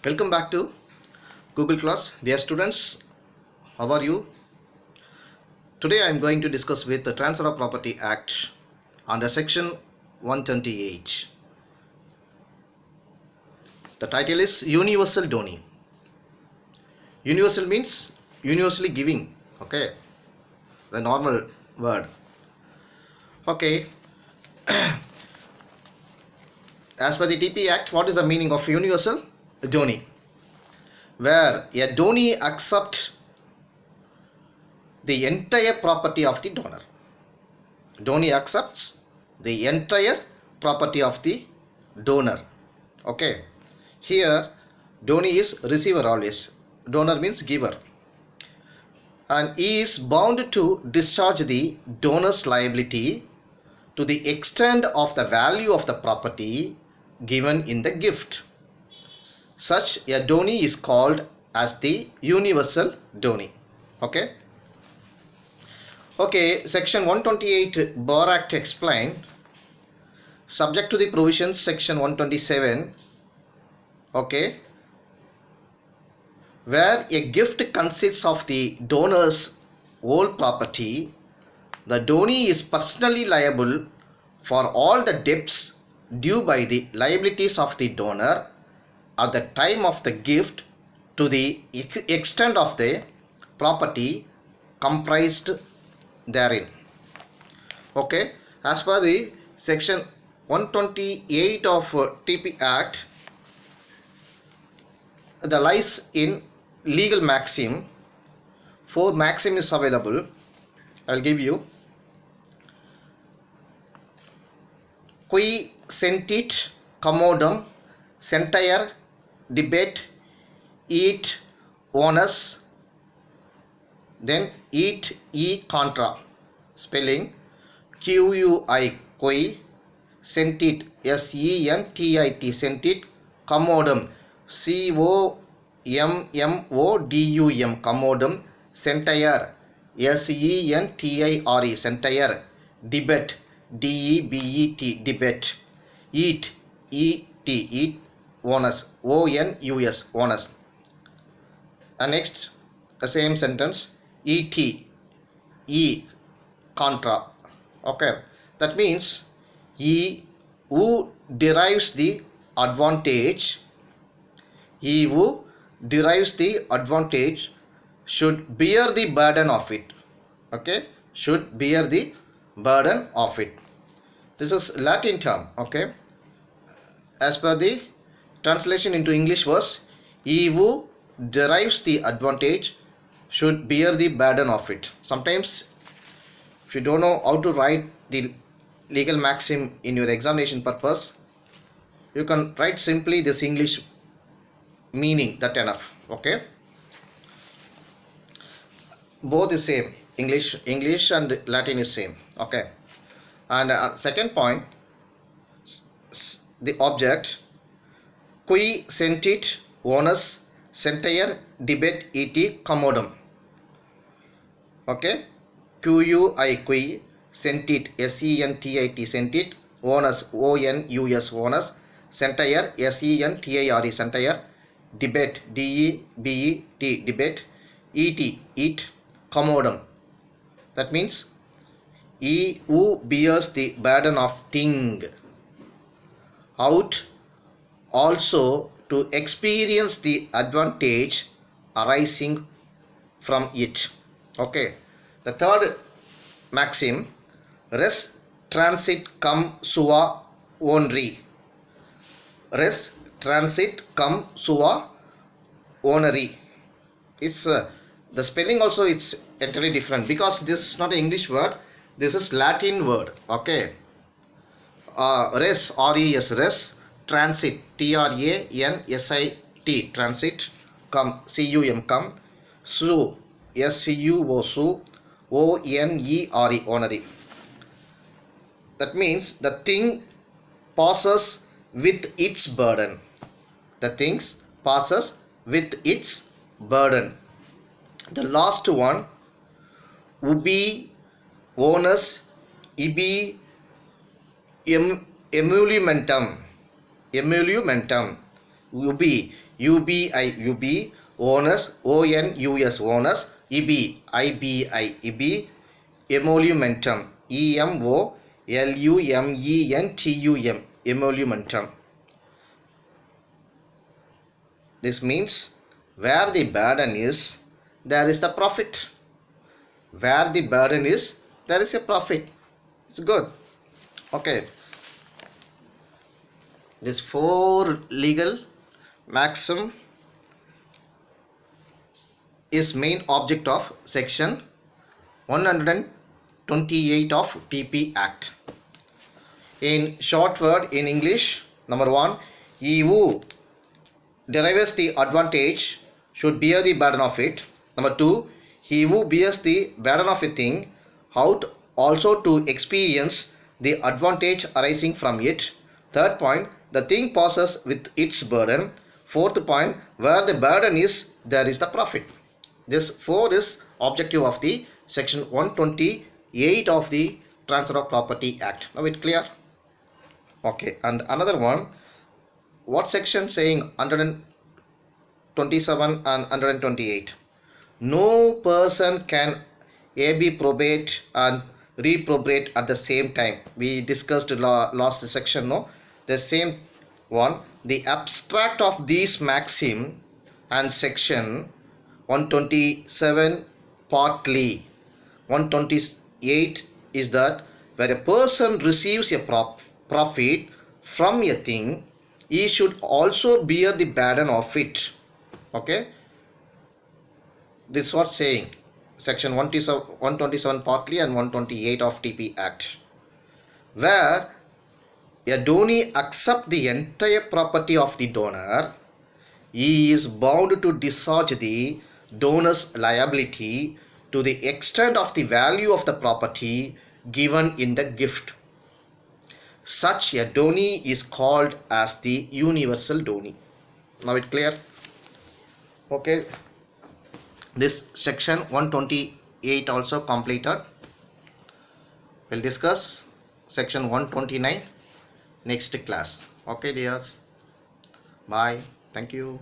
Welcome back to Google Class. Dear students, how are you? Today I am going to discuss with the Transfer of Property Act under section 128. The title is Universal Doning. Universal means universally giving. Okay, the normal word. Okay, as per the TP Act, what is the meaning of universal doning? Where a donee accepts the entire property of the donor. Donee accepts the entire property of the donor. Okay. Here, donee is receiver always. Donor means giver. And he is bound to discharge the donor's liability to the extent of the value of the property given in the gift. Such a donee is called as the universal donee. Okay. Okay, section 128 Bar Act explain, subject to the provisions section 127, okay, where a gift consists of the donor's whole property, the donee is personally liable for all the debts due by the liabilities of the donor at the time of the gift to the extent of the property comprised therein. Okay, as per the section 128 of TP Act, the lies in legal maxim. 4 maxim is available. I'll give you. Qui sentit commodum sentire debet et onus, then et e contra, spelling QUI, qui sentit, SENTIT, sentit, commodum, COMMODUM, commodum, sentire, SENTIRE, sentire, debet, DEBET, debet, et, ET, onus, ONUS, onus. And next, the same sentence, ET, E contra. Okay, that means he who derives the advantage, should bear the burden of it. Okay, should bear the burden of it. This is Latin term. Okay, as per the translation into English was, he who derives the advantage should bear the burden of it. Sometimes if you don't know how to write the legal maxim in your examination purpose, you can write simply this English meaning, that enough. Okay, both is same. English and Latin is same. Okay, and second point, the object, qui sentit onus sentire debet et commodum. Okay, QUI, qui sentit, SENTIT, sentit, onus, ONUS, onus, sentire, SENTIRE, sentire, debet, DEBET, debet, et, commodum. That means he who bears the burden of thing out also to experience the advantage arising from it. Okay, the third maxim, res transit cum sua honri. Res transit cum sua honri is the spelling also it's entirely different, because this is not an English word, this is Latin word. Okay, res, RES, res, transit, TRANSIT, transit, cum, CUM, cum, su, SCUO, su, ONERE, honorary. That means the thing passes with its burden. The things passes with its burden. The last one, ubi onus ibi emolumentum. UB, owners, ONUS, owners, IBI, emolumentum, EMOLUMENTUM, emolumentum. This means where the burden is, there is the profit. Where the burden is, there is a profit. It's good. Okay. This 4 legal maxim is main object of section 128 of TP Act. In short word in English, number 1, he who derives the advantage should bear the burden of it. Number 2, he who bears the burden of a thing ought also to experience the advantage arising from it. Third point, the thing passes with its burden. Fourth point, where the burden is, there is the profit. This 4 is objective of the section 128 of the Transfer of Property Act. Now it clear? Okay, and another one, what section saying 127 and 128? No person can AB probate and reprobate at the same time. We discussed last section, no? The same one. The abstract of these maxim and section 127 partly 128 is that where a person receives a profit from a thing, he should also bear the burden of it. Okay, this is what saying section 127 partly and 128 of TP Act. Where a donee accepts the entire property of the donor, he is bound to discharge the donor's liability to the extent of the value of the property given in the gift. Such a donee is called as the universal donee. Now it clear? Okay, this section 128 also completed. We'll discuss section 129 next class. Okay dears, bye, thank you.